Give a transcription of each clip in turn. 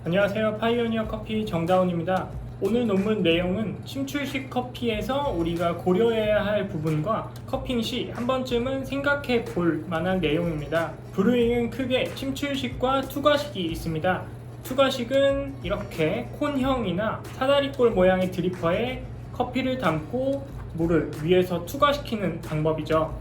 안녕하세요. 파이오니어 커피 정다운입니다. 오늘 논문 내용은 침출식 커피에서 우리가 고려해야 할 부분과 커핑 시 한 번쯤은 생각해 볼 만한 내용입니다. 브루잉은 크게 침출식과 투과식이 있습니다. 투과식은 이렇게 콘형이나 사다리꼴 모양의 드리퍼에 커피를 담고 물을 위에서 투과시키는 방법이죠.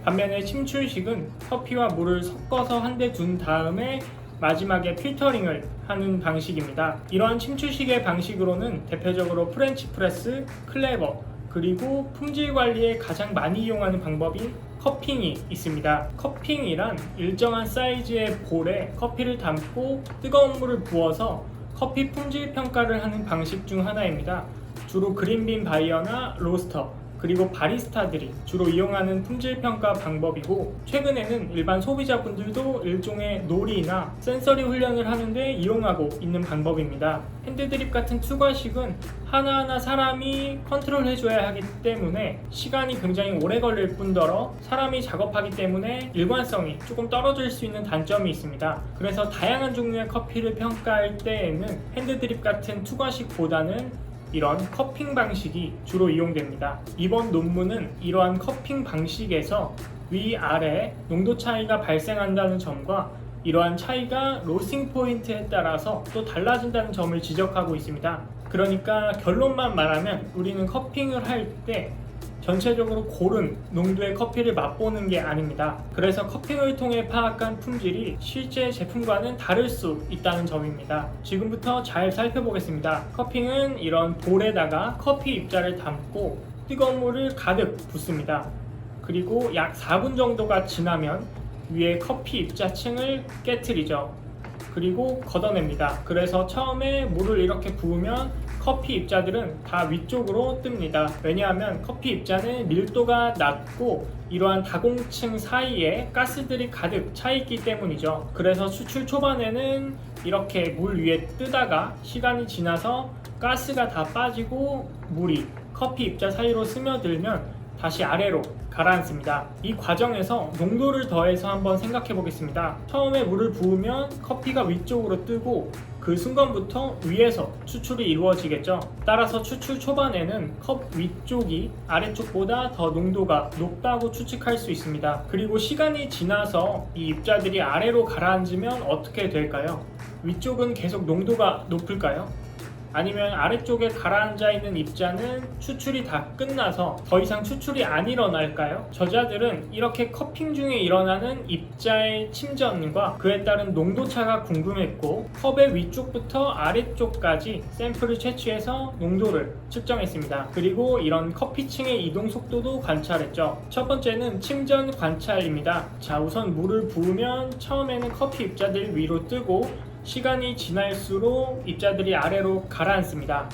반면에 침출식은 커피와 물을 섞어서 한 대 둔 다음에 마지막에 필터링을 하는 방식입니다. 이러한 침출식의 방식으로는 대표적으로 프렌치 프레스, 클레버, 그리고 품질 관리에 가장 많이 이용하는 방법인 커핑이 있습니다. 커핑이란 일정한 사이즈의 볼에 커피를 담고 뜨거운 물을 부어서 커피 품질 평가를 하는 방식 중 하나입니다. 주로 그린빈 바이어나 로스터, 그리고 바리스타들이 주로 이용하는 품질평가 방법이고, 최근에는 일반 소비자분들도 일종의 놀이나 센서리 훈련을 하는데 이용하고 있는 방법입니다. 핸드드립 같은 투과식은 하나하나 사람이 컨트롤해줘야 하기 때문에 시간이 굉장히 오래 걸릴 뿐더러 사람이 작업하기 때문에 일관성이 조금 떨어질 수 있는 단점이 있습니다. 그래서 다양한 종류의 커피를 평가할 때에는 핸드드립 같은 투과식보다는 이런 커핑 방식이 주로 이용됩니다. 이번 논문은 이러한 커핑 방식에서 위아래 농도 차이가 발생한다는 점과 이러한 차이가 로스팅 포인트에 따라서 또 달라진다는 점을 지적하고 있습니다. 그러니까 결론만 말하면 우리는 커핑을 할 때 전체적으로 고른 농도의 커피를 맛보는 게 아닙니다. 그래서 커핑을 통해 파악한 품질이 실제 제품과는 다를 수 있다는 점입니다. 지금부터 잘 살펴보겠습니다. 커핑은 이런 볼에다가 커피 입자를 담고 뜨거운 물을 가득 붓습니다. 그리고 약 4분 정도가 지나면 위에 커피 입자층을 깨트리죠. 그리고 걷어냅니다. 그래서 처음에 물을 이렇게 부으면 커피 입자들은 다 위쪽으로 뜹니다. 왜냐하면 커피 입자는 밀도가 낮고 이러한 다공층 사이에 가스들이 가득 차 있기 때문이죠. 그래서 추출 초반에는 이렇게 물 위에 뜨다가 시간이 지나서 가스가 다 빠지고 물이 커피 입자 사이로 스며들면 다시 아래로 가라앉습니다. 이 과정에서 농도를 더해서 한번 생각해 보겠습니다. 처음에 물을 부으면 커피가 위쪽으로 뜨고 그 순간부터 위에서 추출이 이루어지겠죠. 따라서 추출 초반에는 컵 위쪽이 아래쪽보다 더 농도가 높다고 추측할 수 있습니다. 그리고 시간이 지나서 이 입자들이 아래로 가라앉으면 어떻게 될까요? 위쪽은 계속 농도가 높을까요? 아니면 아래쪽에 가라앉아 있는 입자는 추출이 다 끝나서 더 이상 추출이 안 일어날까요? 저자들은 이렇게 커핑 중에 일어나는 입자의 침전과 그에 따른 농도차가 궁금했고, 컵의 위쪽부터 아래쪽까지 샘플을 채취해서 농도를 측정했습니다. 그리고 이런 커피층의 이동 속도도 관찰했죠. 첫 번째는 침전 관찰입니다. 자, 우선 물을 부으면 처음에는 커피 입자들이 위로 뜨고 시간이 지날수록 입자들이 아래로 가라앉습니다.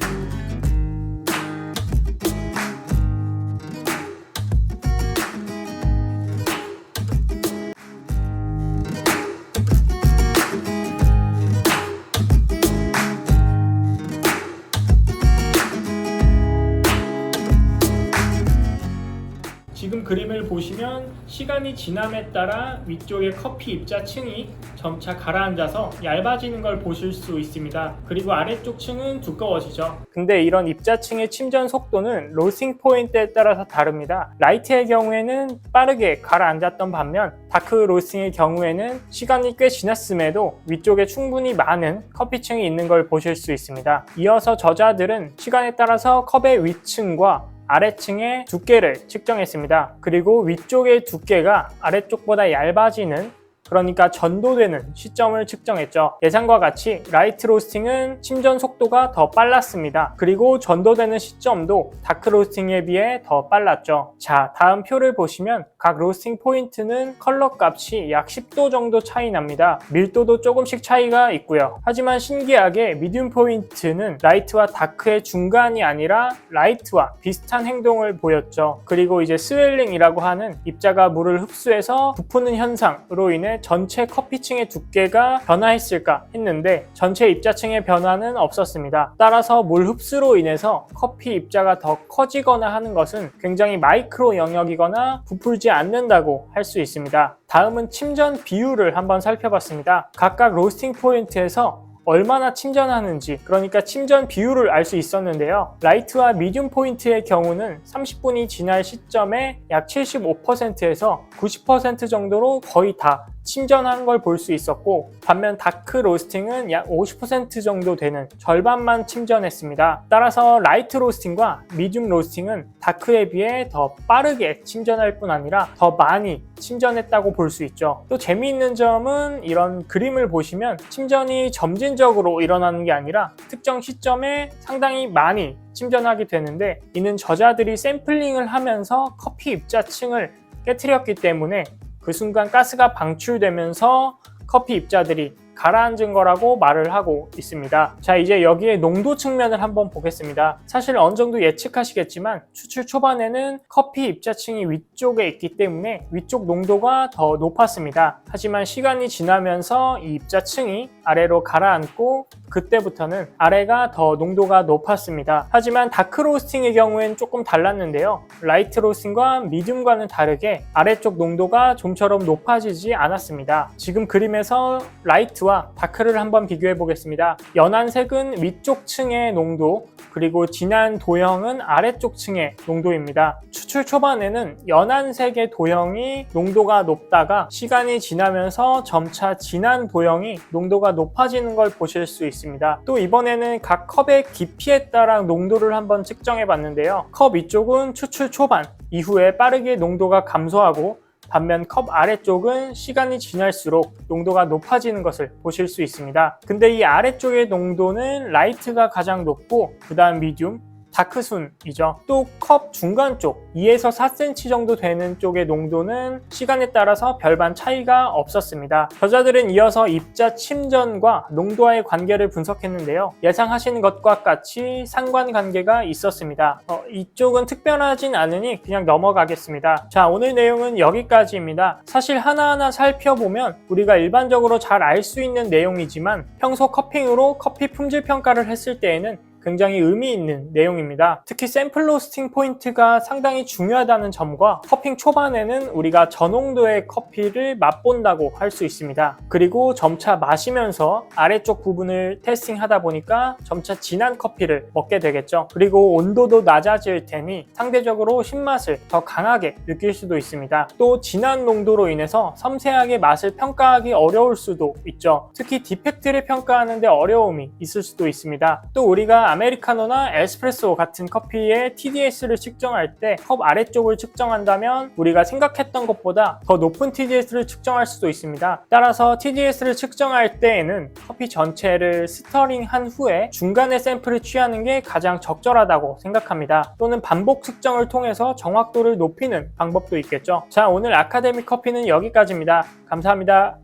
지금 그림을 보시면 시간이 지남에 따라 위쪽의 커피 입자층이 점차 가라앉아서 얇아지는 걸 보실 수 있습니다. 그리고 아래쪽 층은 두꺼워지죠. 근데 이런 입자층의 침전 속도는 로스팅 포인트에 따라서 다릅니다. 라이트의 경우에는 빠르게 가라앉았던 반면 다크 로스팅의 경우에는 시간이 꽤 지났음에도 위쪽에 충분히 많은 커피층이 있는 걸 보실 수 있습니다. 이어서 저자들은 시간에 따라서 컵의 위층과 아래층의 두께를 측정했습니다. 그리고 위쪽의 두께가 아래쪽보다 얇아지는, 그러니까 전도되는 시점을 측정했죠. 예상과 같이 라이트 로스팅은 침전 속도가 더 빨랐습니다. 그리고 전도되는 시점도 다크 로스팅에 비해 더 빨랐죠. 자, 다음 표를 보시면 각 로스팅 포인트는 컬러 값이 약 10도 정도 차이 납니다. 밀도도 조금씩 차이가 있고요. 하지만 신기하게 미디움 포인트는 라이트와 다크의 중간이 아니라 라이트와 비슷한 행동을 보였죠. 그리고 이제 스웰링이라고 하는 입자가 물을 흡수해서 부푸는 현상으로 인해 전체 커피층의 두께가 변화했을까 했는데 전체 입자층의 변화는 없었습니다. 따라서 물 흡수로 인해서 커피 입자가 더 커지거나 하는 것은 굉장히 마이크로 영역이거나 부풀지 않는다고 할 수 있습니다. 다음은 침전 비율을 한번 살펴봤습니다. 각각 로스팅 포인트에서 얼마나 침전하는지, 그러니까 침전 비율을 알 수 있었는데요. 라이트와 미디움 포인트의 경우는 30분이 지날 시점에 약 75%에서 90% 정도로 거의 다 침전한 걸 볼 수 있었고, 반면 다크 로스팅은 약 50% 정도 되는 절반만 침전했습니다. 따라서 라이트 로스팅과 미디움 로스팅은 다크에 비해 더 빠르게 침전할 뿐 아니라 더 많이 침전했다고 볼 수 있죠. 또 재미있는 점은 이런 그림을 보시면 침전이 점진적으로 일어나는 게 아니라 특정 시점에 상당히 많이 침전하게 되는데, 이는 저자들이 샘플링을 하면서 커피 입자층을 깨트렸기 때문에 그 순간 가스가 방출되면서 커피 입자들이 가라앉은 거라고 말을 하고 있습니다. 자, 이제 여기에 농도 측면을 한번 보겠습니다. 사실 어느 정도 예측하시겠지만 추출 초반에는 커피 입자층이 위쪽에 있기 때문에 위쪽 농도가 더 높았습니다. 하지만 시간이 지나면서 이 입자층이 아래로 가라앉고 그때부터는 아래가 더 농도가 높았습니다. 하지만 다크 로스팅의 경우에는 조금 달랐는데요. 라이트 로스팅과 미디움과는 다르게 아래쪽 농도가 좀처럼 높아지지 않았습니다. 지금 그림에서 라이트와 다크를 한번 비교해 보겠습니다. 연한 색은 위쪽 층의 농도, 그리고 진한 도형은 아래쪽 층의 농도입니다. 추출 초반에는 연한 색의 도형이 농도가 높다가 시간이 지나면서 점차 진한 도형이 농도가 높아지는 걸 보실 수 있습니다. 또 이번에는 각 컵의 깊이에 따라 농도를 한번 측정해 봤는데요. 컵 위쪽은 추출 초반 이후에 빠르게 농도가 감소하고, 반면 컵 아래쪽은 시간이 지날수록 농도가 높아지는 것을 보실 수 있습니다. 근데 이 아래쪽의 농도는 라이트가 가장 높고 그 다음 미디움, 다크 순이죠. 또 컵 중간 쪽 2에서 4cm 정도 되는 쪽의 농도는 시간에 따라서 별반 차이가 없었습니다. 저자들은 이어서 입자 침전과 농도와의 관계를 분석했는데요. 예상하시는 것과 같이 상관관계가 있었습니다. 이쪽은 특별하진 않으니 그냥 넘어가겠습니다. 자, 오늘 내용은 여기까지입니다. 사실 하나하나 살펴보면 우리가 일반적으로 잘 알 수 있는 내용이지만 평소 커핑으로 커피 품질 평가를 했을 때에는 굉장히 의미 있는 내용입니다. 특히 샘플 로스팅 포인트가 상당히 중요하다는 점과 커핑 초반에는 우리가 저농도의 커피를 맛본다고 할 수 있습니다. 그리고 점차 마시면서 아래쪽 부분을 테스팅하다 보니까 점차 진한 커피를 먹게 되겠죠. 그리고 온도도 낮아질 테니 상대적으로 신맛을 더 강하게 느낄 수도 있습니다. 또 진한 농도로 인해서 섬세하게 맛을 평가하기 어려울 수도 있죠. 특히 디펙트를 평가하는데 어려움이 있을 수도 있습니다. 또 우리가 아메리카노나 에스프레소 같은 커피의 TDS를 측정할 때 컵 아래쪽을 측정한다면 우리가 생각했던 것보다 더 높은 TDS를 측정할 수도 있습니다. 따라서 TDS를 측정할 때에는 커피 전체를 스터링한 후에 중간에 샘플을 취하는 게 가장 적절하다고 생각합니다. 또는 반복 측정을 통해서 정확도를 높이는 방법도 있겠죠. 자, 오늘 아카데미 커피는 여기까지입니다. 감사합니다.